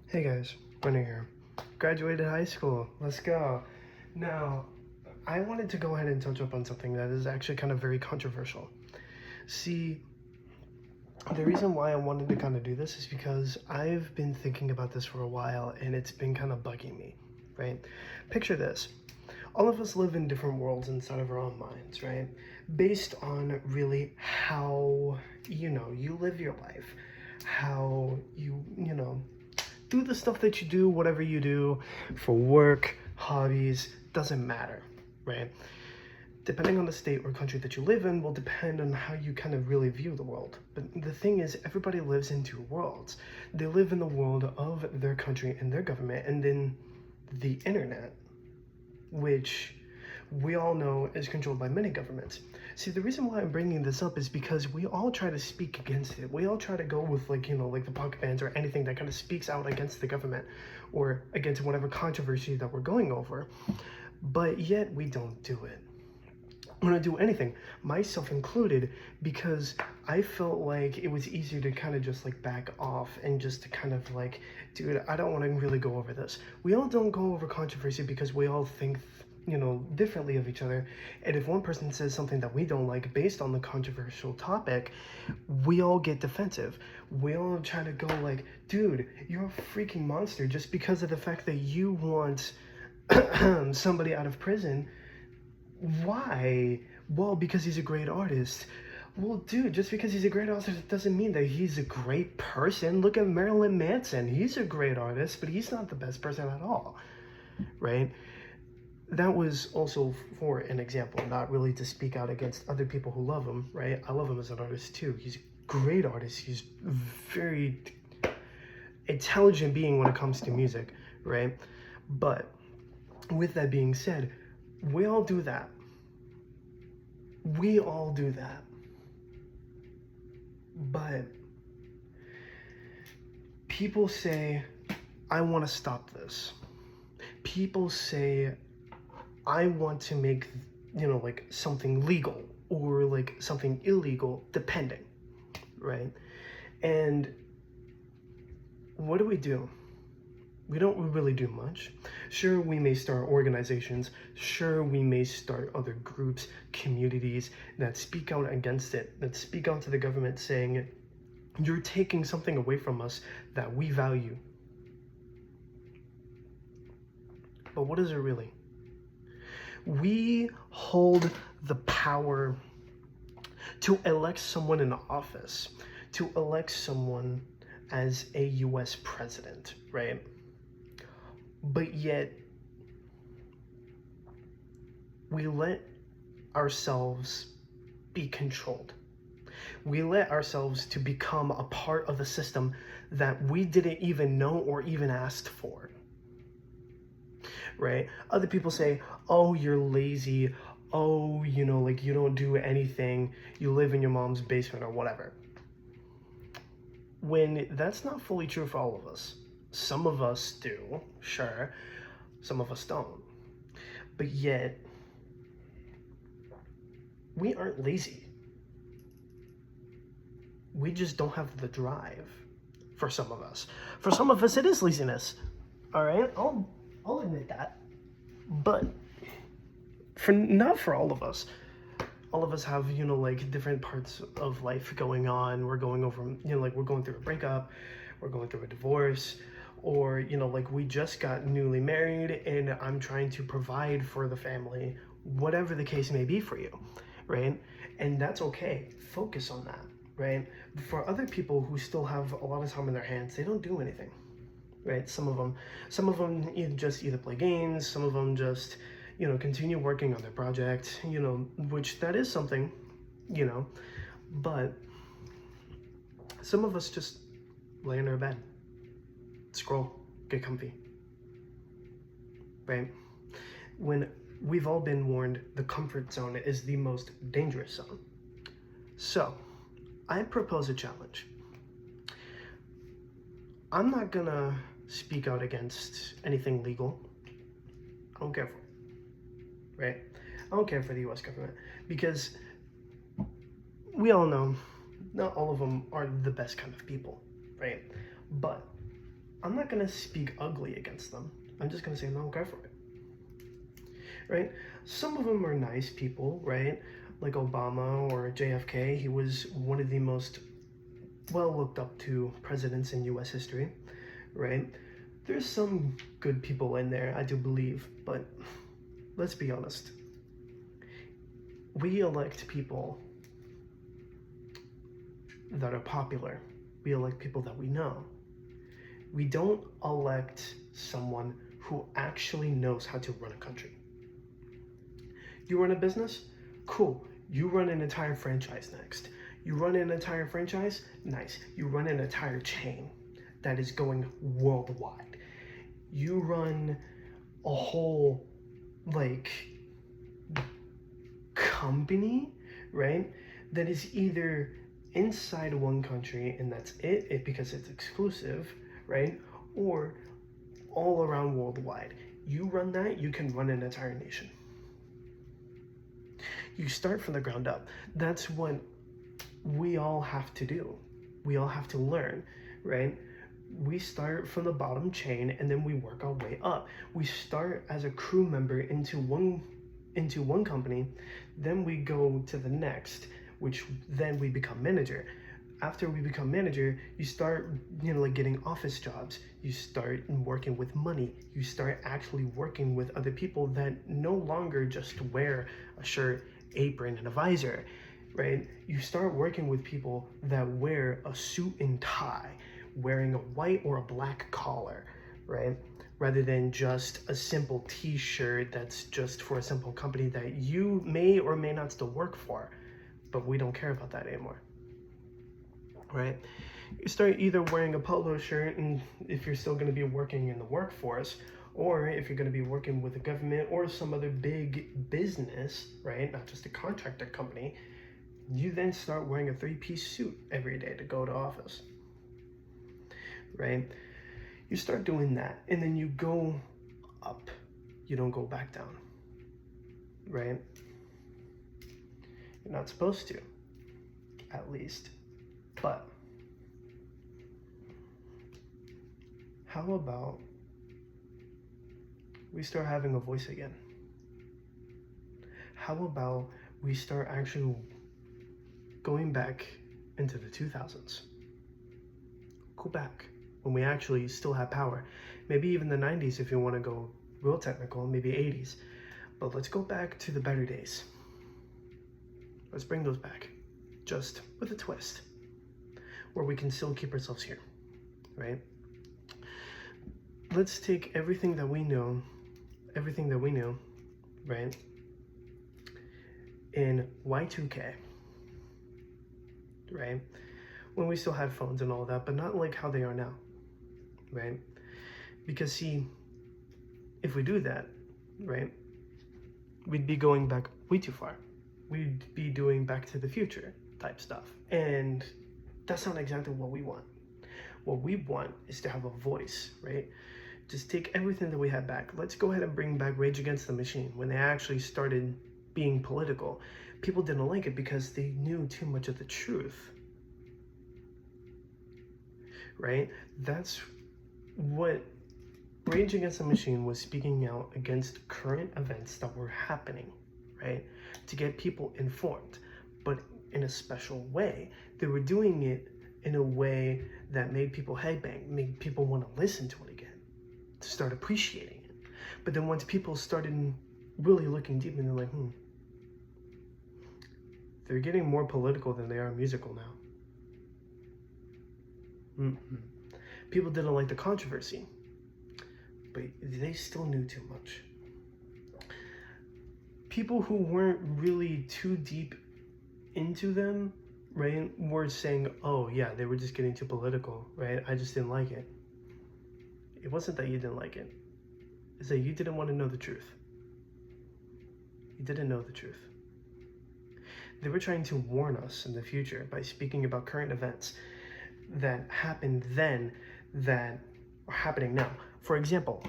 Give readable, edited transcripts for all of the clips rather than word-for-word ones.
Hey guys, Winner here. Graduated high school. Let's go. Now, I wanted to go ahead and touch up on something that is actually kind of very controversial. See, the reason why I wanted to kind of do this is because I've been thinking about this for a while and it's been kind of bugging me, right? Picture this. All of us live in different worlds inside of our own minds, right? Based on really how, you live your life, how you do the stuff that you do, whatever you do for work, hobbies, doesn't matter, right? Depending on the state or country that you live in will depend on how you kind of really view the world. But the thing is, everybody lives in two worlds. They live in the world of their country and their government, and then the internet, which we all know is controlled by many governments. See, the reason why I'm bringing this up is because we all try to speak against it. We all try to go with like the punk bands or anything that kind of speaks out against the government or against whatever controversy that we're going over. But yet we don't do it. We don't do anything, myself included, because I felt like it was easier to kind of just like back off and just to kind of like, dude, I don't want to really go over this. We all don't go over controversy because we all think differently of each other. And if one person says something that we don't like based on the controversial topic, we all get defensive. We all try to go like, dude, you're a freaking monster just because of the fact that you want somebody out of prison. Why? Well, because he's a great artist. Well, dude, just because he's a great artist doesn't mean that he's a great person. Look at Marilyn Manson. He's a great artist, but he's not the best person at all, right? That was also for an example, not really to speak out against other people who love him, right? I love him as an artist too. He's a great artist. He's very intelligent being when it comes to music, right? But with that being said, we all do that. We all do that. But people say, I want to stop this. People say, I want to make, like something legal or like something illegal, depending, right? And what do? We don't really do much. Sure, we may start organizations. Sure, we may start other groups, communities that speak out against it, that speak out to the government saying, you're taking something away from us that we value. But what is it really? We hold the power to elect someone in office, to elect someone as a US president, right? But yet, we let ourselves be controlled. We let ourselves to become a part of the system that we didn't even know or even asked for. Right? Other people say, oh, you're lazy. Oh, like you don't do anything. You live in your mom's basement or whatever. When that's not fully true for all of us. Some of us do, sure. Some of us don't. But yet, we aren't lazy. We just don't have the drive for some of us. For some of us, it is laziness. All right, I'll admit that. But not for all of us. All of us have, like different parts of life going on. We're going over, like we're going through a breakup, we're going through a divorce, or, like we just got newly married and I'm trying to provide for the family, whatever the case may be for you, right? And that's okay. Focus on that, right? For other people who still have a lot of time in their hands, they don't do anything, right? Some of them just either play games, some of them just, continue working on their project, which that is something, but some of us just lay in our bed, scroll, get comfy, right? When we've all been warned, the comfort zone is the most dangerous zone. So, I propose a challenge. I'm not gonna speak out against anything legal. I don't care for it, right? I don't care for the US government because we all know not all of them are the best kind of people, right? But I'm not gonna speak ugly against them. I'm just gonna say no, go for it, right? Some of them are nice people, right? Like Obama or JFK. He was one of the most well looked up to presidents in US history, right? There's some good people in there, I do believe, but let's be honest. We elect people that are popular. We elect people that we know. We don't elect someone who actually knows how to run a country. You run a business? Cool. You run an entire franchise next. You run an entire franchise? Nice. You run an entire chain that is going worldwide. You run a whole, like, company, right? That is either inside one country and that's it because it's exclusive, right? Or all around worldwide. You run that, you can run an entire nation. You start from the ground up. That's what we all have to do. We all have to learn, right? We start from the bottom chain and then we work our way up. We start as a crew member into one company, then we go to the next, which then we become manager. After we become manager, you start, like getting office jobs. You start working with money. You start actually working with other people that no longer just wear a shirt, apron, and a visor, right? You start working with people that wear a suit and tie, wearing a white or a black collar, right? Rather than just a simple t-shirt that's just for a simple company that you may or may not still work for, but we don't care about that anymore, right? You start either wearing a polo shirt, and if you're still going to be working in the workforce, or if you're going to be working with the government or some other big business, right, not just a contractor company, you then start wearing a three-piece suit every day to go to office, right? You start doing that, and then you go up. You don't go back down, right? You're not supposed to, at least. But how about we start having a voice again? How about we start actually going back into the 2000s? Go back when we actually still had power. Maybe even the 90s if you want to go real technical, maybe 80s. But let's go back to the better days. Let's bring those back, just with a twist, where we can still keep ourselves here, right? Let's take everything that we know, right, in Y2K, right? When we still had phones and all that, but not like how they are now, right? Because see, if we do that, right, we'd be going back way too far. We'd be doing Back to the Future type stuff. And that's not exactly what we want. What we want is to have a voice, right? Just take everything that we had back. Let's go ahead and bring back Rage Against the Machine. When they actually started being political, people didn't like it because they knew too much of the truth, right? That's what Rage Against the Machine was speaking out against current events that were happening, right? To get people informed, but in a special way. They were doing it in a way that made people headbang, made people want to listen to it again, to start appreciating it. But then once people started really looking deep, and they're like, they're getting more political than they are musical now. People didn't like the controversy, but they still knew too much. People who weren't really too deep into them, right, were saying, oh yeah, they were just getting too political, right? I just didn't like it. It wasn't that you didn't like it. It's that you didn't want to know the truth. You didn't know the truth. They were trying to warn us in the future by speaking about current events that happened then that are happening now. For example,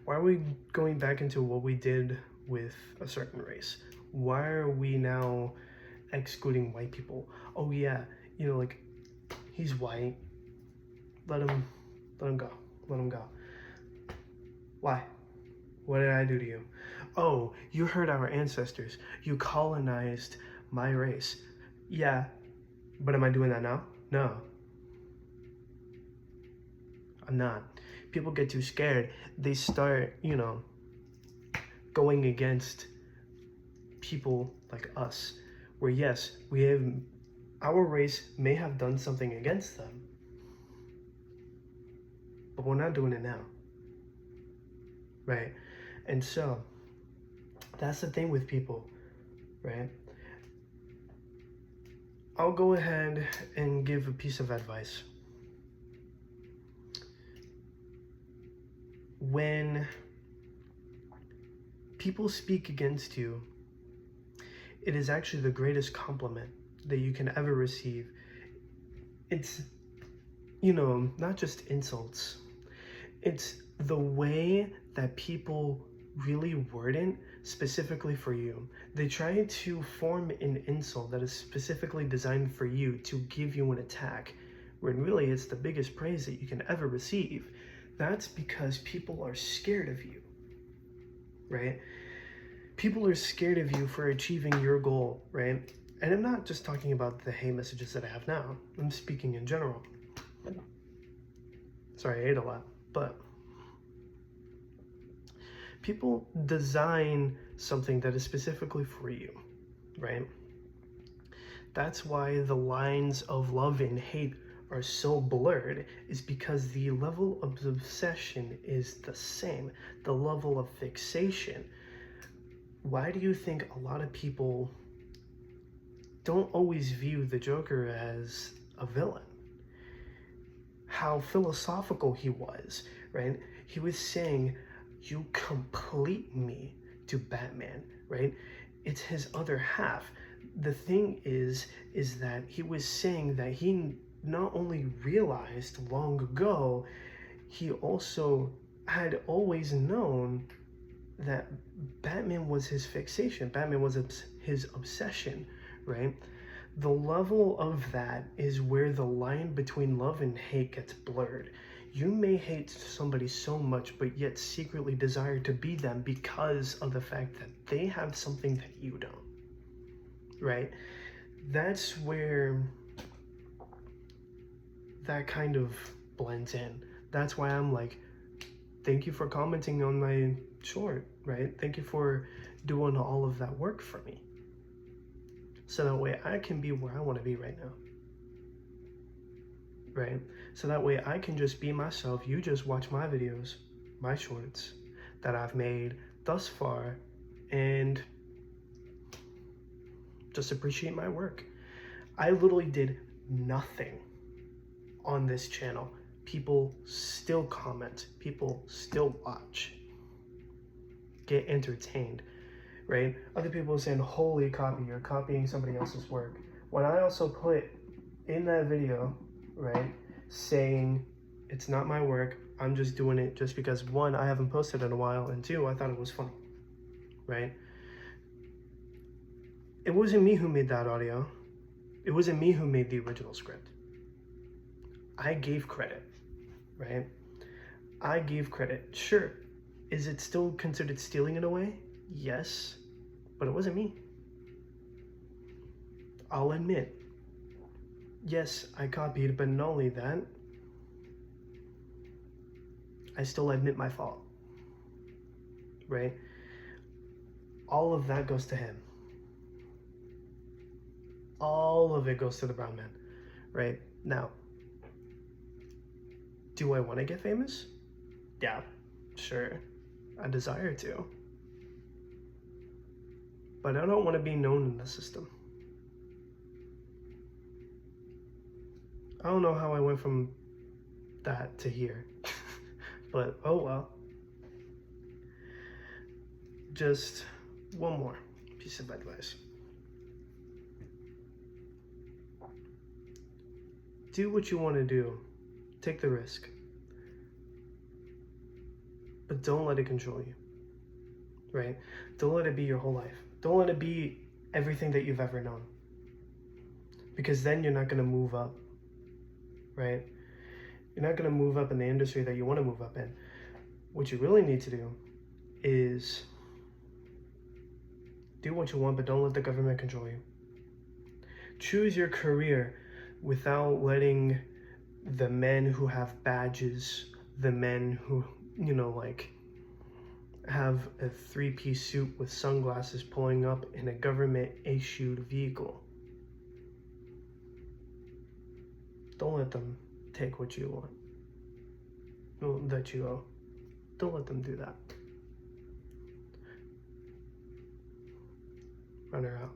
why are we going back into what we did with a certain race? Why are we now excluding white people? Oh yeah, You know, like, he's white. Let him go. Let him go. Why? What did I do to you? Oh, you hurt our ancestors. You colonized my race. Yeah, but am I doing that now? No. I'm not. People get too scared. They start, you know, going against people like us. Where yes, our race may have done something against them, but we're not doing it now. Right? And so, that's the thing with people, right? I'll go ahead and give a piece of advice. When people speak against you, it is actually the greatest compliment that you can ever receive. It's, you know, not just insults. It's the way that people really word it specifically for you. They try to form an insult that is specifically designed for you to give you an attack, when really it's the biggest praise that you can ever receive. That's because people are scared of you, right? People are scared of you for achieving your goal, right? And I'm not just talking about the hate messages that I have now. I'm speaking in general. Sorry, I ate a lot, but people design something that is specifically for you, right? That's why the lines of love and hate are so blurred, is because the level of obsession is the same, the level of fixation. Why do you think a lot of people don't always view the Joker as a villain? How philosophical he was, right? He was saying, you complete me, to Batman, right? It's his other half. The thing is that he was saying that he not only realized long ago, he also had always known that Batman was his fixation. Batman was his obsession, right? The level of that is where the line between love and hate gets blurred. You may hate somebody so much, but yet secretly desire to be them because of the fact that they have something that you don't, right? That's where that kind of blends in. That's why I'm like, thank you for commenting on my short, right? Thank you for doing all of that work for me. So that way I can be where I want to be right now. Right? So that way I can just be myself. You just watch my videos, my shorts that I've made thus far, and just appreciate my work. I literally did nothing on this channel. People still comment. People still watch. Get entertained, right? Other people are saying, holy copy, you're copying somebody else's work. When I also put in that video, right, saying it's not my work, I'm just doing it just because, one, I haven't posted in a while, and two, I thought it was funny, right? It wasn't me who made that audio. It wasn't me who made the original script. I gave credit, right? I gave credit. Sure, is it still considered stealing in a way? Yes, but it wasn't me. I'll admit, yes, I copied, but not only that, I still admit my fault, right? All of that goes to him. All of it goes to the brown man, right? Now, do I want to get famous? Yeah, sure. I desire to. But I don't want to be known in the system. I don't know how I went from that to here, but oh well. Just one more piece of advice. Do what you want to do. Take the risk. But don't let it control you, right? Don't let it be your whole life. Don't let it be everything that you've ever known. because then you're not going to move up, right? You're not going to move up in the industry that you want to move up in. What you really need to do is do what you want, but don't let the government control you. Choose your career without letting the men who have badges, the men who, like have a three-piece suit with sunglasses pulling up in a government-issued vehicle. Don't let them take what you want, that you owe. Don't let them do that. Runner out.